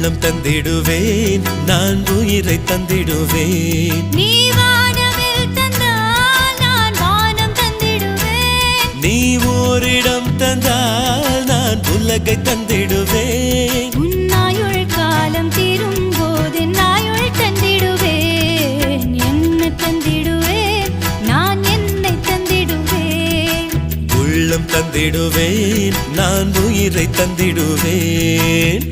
உள்ளம் தந்திடுவேன், நான் உயிரை தந்திடுவேன். நீ வானவில் தந்தால் நான் வானம் தந்திடுவேன். நீ ஓரிடம் தந்தால் நான் உலகை தந்திடுவேன். உன்னாயுள் காலம் தீரும் போது நாயுள் தந்திடுவேன். என்ன தந்திடுவேன், நான் என்னை தந்திடுவேன். உள்ளம் தந்திடுவேன், நான் உயிரை தந்திடுவேன்.